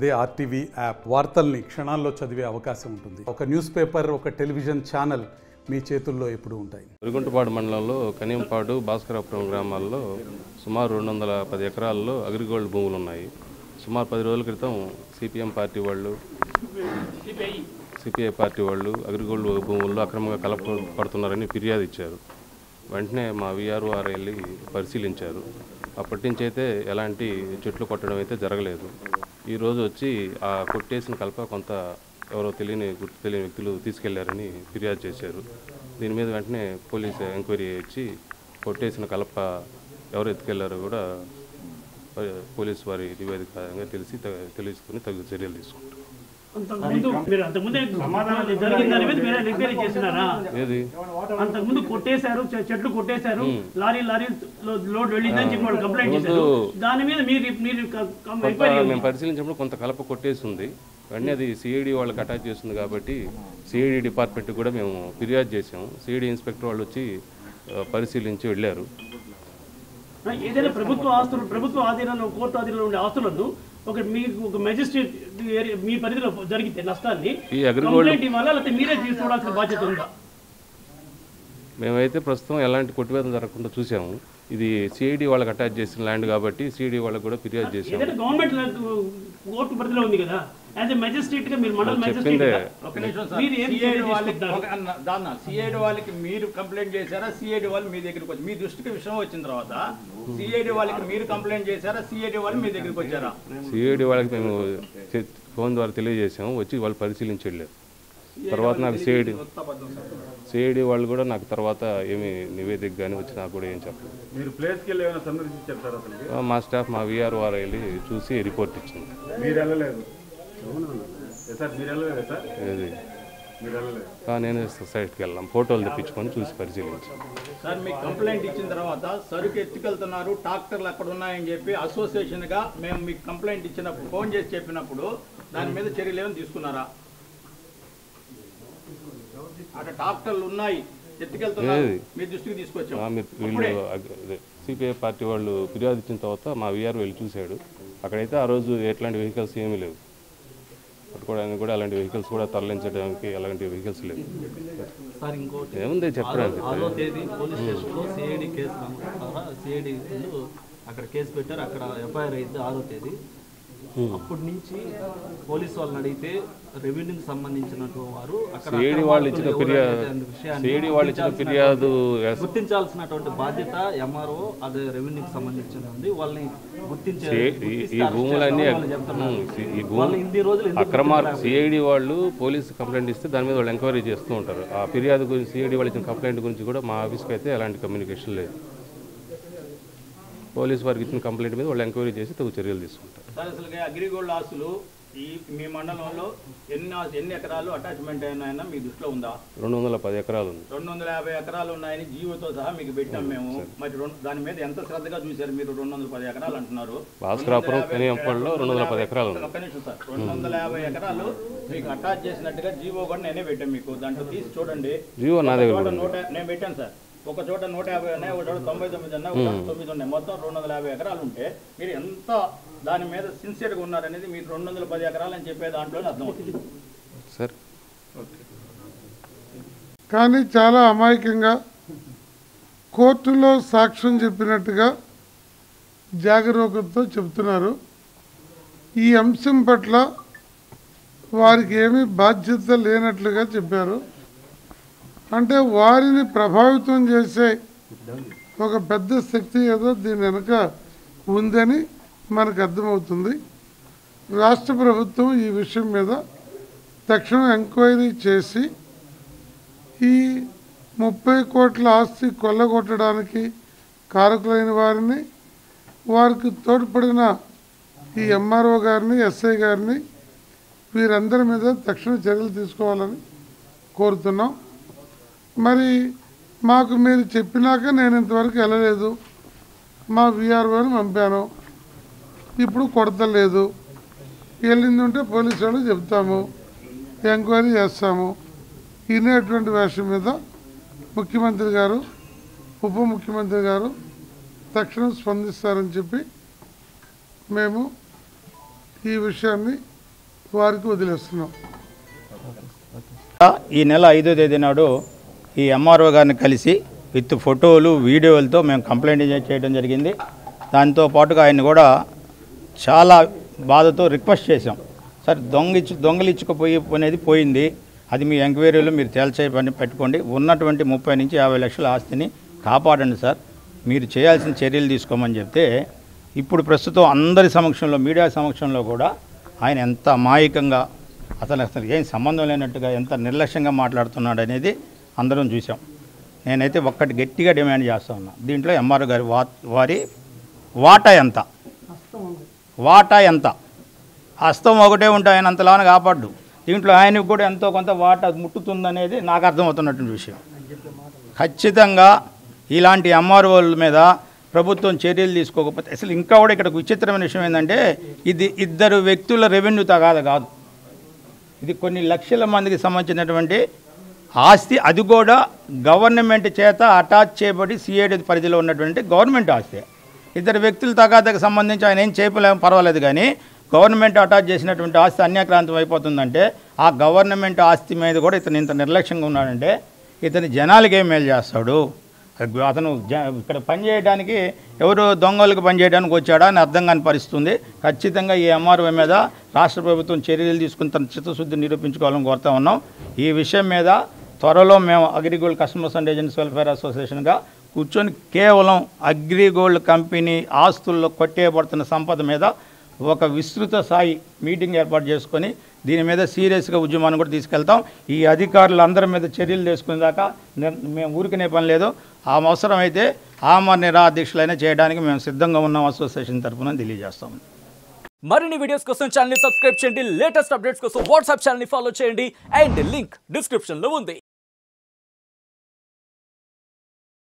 అదే RTV app వార్తల్ని క్షణాల్లో చదివే అవకాశం ఉంటుంది. ఒక న్యూస్ పేపర్, ఒక టెలివిజన్ ఛానల్ మీ చేతుల్లో ఎప్పుడూ ఉంటాయి. మురుగుంటపాడు మండలంలో కనియంపాడు, భాస్కరాపురం గ్రామాల్లో సుమారు 210 ఎకరాల్లో అగ్రిగోల్డ్ భూములు ఉన్నాయి. సుమారు 10 రోజుల క్రితం సిపిఎం పార్టీ వాళ్ళు, సిపిఐ పార్టీ వాళ్ళు అగ్రిగోల్డ్ భూముల్లో అక్రమంగా కలపడుతున్నారని ఫిర్యాదు ఇచ్చారు. వెంటనే మా విఆర్ఓఆర్ వెళ్ళి పరిశీలించారు. అప్పటి నుంచి అయితే ఎలాంటి చెట్లు కొట్టడం అయితే జరగలేదు. ఈరోజు వచ్చి ఆ కొట్టేసిన కలప కొంత ఎవరో గుర్తు తెలియని వ్యక్తులు తీసుకెళ్లారని ఫిర్యాదు చేశారు. దీని మీద వెంటనే పోలీసు ఎంక్వైరీ ఇచ్చి కొట్టేసిన కలప ఎవరు ఎత్తుకెళ్లారో కూడా పోలీసు వారి నివేదికగా తెలుసుకుని తగు చర్యలు తీసుకుంటారు. అంతకుముందు కొట్టేశారు, చెట్లు కొట్టేశారు, లారీ లోడ్ వెళ్ళిందని చెప్పి వాళ్ళు కంప్లైంట్ చేశారు. దాని మీద మేము పరిశీలించినప్పుడు కొంత కలప కొట్టేసి ఉంది. వెంటనే అది సిఐడి వాళ్ళకి అటాచ్ చేస్తుంది కాబట్టి సిఐడి డిపార్ట్మెంట్కి కూడా మేము ఫిర్యాదు చేసాము. సిఐడి ఇన్స్పెక్టర్ వాళ్ళు వచ్చి పరిశీలించి వెళ్ళారు. ఏదైనా ప్రభుత్వ ఆస్తులు, ప్రభుత్వ ఆధీనంలో, కోర్టు ఆధీనంలో ఉండే ఆస్తులను మీకు ఒక మెజిస్ట్రేట్ మీ పరిధిలో జరిగితే నష్టాన్ని కంప్లైంట్ ఇవ్వాలా, లేకపోతే మీరే తీసుకోవాల్సిన బాధ్యత ఉందా? మేమైతే ప్రస్తుతం ఎలాంటి కొట్టువేదన జరగకుండా చూసాము. ఇది సిఐడి వాళ్ళకి అటాచ్ చేసిన ల్యాండ్ కాబట్టి సిఐడి వాళ్ళకి కూడా ఫిర్యాదు చేసాము. గవర్నమెంట్ కోర్టు పరిధిలో ఉంది కదా, యాజ్ ఎ మెజిస్ట్రేట్ గా మీరు మండల మెజిస్ట్రేట్ సిఐడి వాళ్ళకి మీరు కంప్లైంట్ చేశారా, సిఐడి వాళ్ళు మీ దగ్గరికి వచ్చి మీ దృష్టికి విషయం వచ్చిన తర్వాత సిఐడి వాళ్ళకి మీరు కంప్లైంట్ చేశారా, సిఐడి వాళ్ళు మీ దగ్గరికి వచ్చారా? సిఐడి వాళ్ళకి మేము ఫోన్ ద్వారా తెలియజేసాము. వచ్చి వాళ్ళు పరిశీలించి వెళ్ళారు. తర్వాత నాకు సిఐడి వాళ్ళు కూడా నాకు తర్వాత ఏమి నివేదిక కానీ వచ్చి నాకు కూడా ఏం చెప్పలేదు. మా స్టాఫ్, మా విఆర్ఓఆర్ వెళ్ళి చూసి రిపోర్ట్ ఇచ్చింది. నేను సొసైటీకి వెళ్ళాం, ఫోటోలు తెప్పించుకొని చూసి పరిశీలించాం. సార్, మీకు కంప్లైంట్ ఇచ్చిన తర్వాత సరుకు ఎత్తుకెళ్తున్నారు, ట్రాక్టర్లు అక్కడ ఉన్నాయని చెప్పి అసోసియేషన్గా మేము మీకు కంప్లైంట్ ఇచ్చినప్పుడు ఫోన్ చేసి చెప్పినప్పుడు దాని మీద చర్యలు ఏమైనా తీసుకున్నారా? అక్కడ ట్రాక్టర్లు ఉన్నాయి, ఎత్తుకెళ్తున్నారు, మీ దృష్టికి తీసుకొచ్చాం. సిపిఐ పార్టీ వాళ్ళు ఫిర్యాదు ఇచ్చిన తర్వాత మా విఆర్ వెళ్ళి చూశాడు. అక్కడైతే ఆ రోజు ఎట్లాంటి వెహికల్స్ ఏమీ లేవు. పట్టుకోవడానికి కూడా అలాంటి వెహికల్స్ కూడా తరలించడానికి అలాంటి వెహికల్స్ లేవు. ఏముంది చెప్పడానికి. అక్కడ కేసు పెట్టారు, అక్కడ ఎఫ్ఐఆర్ అయితే 6వ తేదీ. అప్పటి నుంచి పోలీసు వాళ్ళని అడిగితే రెవెన్యూకి సంబంధించినటువంటి వారు సిఐడి వాళ్ళు ఇచ్చిన ఫిర్యాదు గుర్తించాల్సినటువంటి బాధ్యత ఎంఆర్ఓ, అదే రెవెన్యూకి సంబంధించినది. వాళ్ళని గుర్తించే ఈ భూములన్నీ ఇన్ని రోజులు అక్రమాలు సిఐడి వాళ్ళు పోలీసు కంప్లైంట్ ఇస్తే దాని మీద వాళ్ళు ఎంక్వైరీ చేస్తూ ఉంటారు. ఆ ఫిర్యాదు గురించి, సిఐడి వాళ్ళు ఇచ్చిన కంప్లైంట్ గురించి కూడా మా ఆఫీస్కి అయితే ఎలాంటి కమ్యూనికేషన్ లేదు. పోలీసు వారికి ఇచ్చిన కంప్లైంట్ మీద వాళ్ళు ఎంక్వైరీ చేసి తగు చర్యలు తీసుకుంటారు. సార్, అసలు అగ్రిగోల్డ్ ఆస్తులు మీ మండలంలో ఎన్ని ఎకరాలు అటాచ్మెంట్ అయినాయన్నా మీ దృష్టిలో ఉందా? 210 ఎకరాలు ఉంది. 250 ఎకరాలు ఉన్నాయని జీవోతో సహా మీకు పెట్టాం మేము. మరి దాని మీద ఎంత శ్రద్ధగా చూశారు మీరు? 210 ఎకరాలు అంటున్నారు. భాస్కరాపురం కనియంపాడులో 210 ఎకరాలు ఉంది. ఒక్క నిమిషం సార్, 250 ఎకరాలు మీకు అటాచ్ చేసినట్టుగా జీవో కూడా నేనే పెట్టాను మీకు. దాంట్లో తీసి చూడండి. జీవో నా దగ్గర నేను పెట్టాను సార్. ఒక చోట 150 ఉన్నాయి, ఒక చోట 99 ఉన్నాయి, ఒక చోట 9 ఉన్నాయి. మొత్తం 250 ఎకరాలు ఉంటే మీరు ఎంత దాని మీద సిన్సియర్గా ఉన్నారనేది మీరు 210 ఎకరాలు అని చెప్పే దాంట్లోనే అర్థమవుతుంది సార్. కానీ చాలా అమాయకంగా కోర్టులో సాక్ష్యం చెప్పినట్టుగా జాగరూకతతో చెప్తున్నారు. ఈ అంశం పట్ల వారికి ఏమీ బాధ్యత లేనట్లుగా చెప్పారు. అంటే వారిని ప్రభావితం చేసే ఒక పెద్ద శక్తి ఏదో దీని వెనుక ఉందని మనకు అర్థమవుతుంది. రాష్ట్ర ప్రభుత్వం ఈ విషయం మీద తక్షణం ఎంక్వైరీ చేసి ఈ 30 కోట్ల ఆస్తి కొల్లగొట్టడానికి కారకులైన వారిని, వారికి తోడ్పడిన ఈ ఎంఆర్ఓ గారిని, ఎస్ఐ గారిని, వీరందరి మీద తక్షణ చర్యలు తీసుకోవాలని కోరుతున్నాం. మరి మాకు మీరు చెప్పినాక నేను ఇంతవరకు వెళ్ళలేదు. మా విఆర్ఓని పంపాను, ఇప్పుడు కొడతలేదు. వెళ్ళింది ఉంటే పోలీసు వాళ్ళు చెప్తాము, ఎంక్వైరీ చేస్తాము. ఇనేటువంటి విషయం మీద ముఖ్యమంత్రి గారు, ఉప ముఖ్యమంత్రి గారు తక్షణం స్పందిస్తారని చెప్పి మేము ఈ విషయాన్ని వారికి వదిలేస్తున్నాం. ఈ నెల 5వ తేదీ నాడు ఈ ఎంఆర్ఓ గారిని కలిసి విత్ ఫోటోలు వీడియోలతో మేము కంప్లైంట్ చేయడం జరిగింది. దాంతో పాటుగా ఆయన్ని కూడా చాలా బాధతో రిక్వెస్ట్ చేశాం. సార్ దొంగలిచ్చుకుపోయి అనేది పోయింది, అది మీ ఎంక్వైరీలో మీరు తేల్చే పని పెట్టుకోండి, ఉన్నటువంటి 30 నుంచి 50 లక్షల ఆస్తిని కాపాడండి సార్, మీరు చేయాల్సిన చర్యలు తీసుకోమని చెప్తే ఇప్పుడు ప్రస్తుతం అందరి సమక్షంలో మీడియా సమక్షంలో కూడా ఆయన ఎంత అమాయకంగా అసలు ఏం సంబంధం లేనట్టుగా ఎంత నిర్లక్ష్యంగా మాట్లాడుతున్నాడు అనేది అందరం చూసాం. నేనైతే ఒక్కటి గట్టిగా డిమాండ్ చేస్తా ఉన్నా, దీంట్లో ఎంఆర్ఓ గారి వారి వాటా ఎంత, హస్తం ఒకటే ఉంటే ఆయన అంతలానే కాపాడు, దీంట్లో ఆయనకు కూడా ఎంతో కొంత వాటా ముట్టుతుందనేది నాకు అర్థమవుతున్నటువంటి విషయం. ఖచ్చితంగా ఇలాంటి ఎంఆర్ఓల మీద ప్రభుత్వం చర్యలు తీసుకోకపోతే అసలు ఇంకా కూడా ఇక్కడ విచిత్రమైన విషయం ఏంటంటే ఇది ఇద్దరు వ్యక్తుల రెవెన్యూ తగాద కాదు, ఇది కొన్ని లక్షల మందికి సంబంధించినటువంటి ఆస్తి, అది కూడా గవర్నమెంట్ చేత అటాచ్ చేయబడి సిఐడి పరిధిలో ఉన్నటువంటి గవర్నమెంట్ ఆస్తి. ఇద్దరు వ్యక్తుల తగాదకు సంబంధించి ఆయన ఏం చేయలేము పర్వాలేదు, కానీ గవర్నమెంట్ అటాచ్ చేసినటువంటి ఆస్తి అన్యాక్రాంతం అయిపోతుందంటే ఆ గవర్నమెంట్ ఆస్తి మీద కూడా ఇతను ఇంత నిర్లక్ష్యంగా ఉన్నాడంటే ఇతని జనాలకి ఏం మేలు చేస్తాడు? అతను ఇక్కడ పనిచేయడానికి ఎవరు దొంగలకు పనిచేయడానికి వచ్చాడా అని అర్థం కాని పరిస్థితుంది. ఖచ్చితంగా ఈ ఎంఆర్ఓ మీద రాష్ట్ర ప్రభుత్వం చర్యలు తీసుకుని తన చిత్తశుద్ధి నిరూపించుకోవాలని కోరుతా ఉన్నాం. ఈ విషయం మీద త్వరలో మేము Agrigold customers and agents welfare అసోసియేషన్గా కూర్చొని కేవలం అగ్రిగోల్డ్ కంపెనీ ఆస్తుల్లో కొట్టేయబడుతున్న సంపద మీద ఒక విస్తృత స్థాయి మీటింగ్ ఏర్పాటు చేసుకొని దీని మీద సీరియస్గా ఉద్యమాన్ని కూడా తీసుకెళ్తాం. ఈ అధికారులు అందరి మీద చర్యలు తీసుకునే దాకా మేము ఊరికనే పని లేదు, ఆ అవసరమైతే ఆమరణ నిరాధ్యక్షులైనా చేయడానికి మేము సిద్ధంగా ఉన్నాం అసోసియేషన్ తరఫున తెలియజేస్తాం. మరిన్ని వీడియోస్ కోసం ఛానల్ ని సబ్స్క్రైబ్ చేయండి, లేటెస్ట్ అప్డేట్స్ కోసం వాట్సాప్ ఛానల్ ని ఫాలో చేయండి అండ్ లింక్ డిస్క్రిప్షన్ లో ఉంది.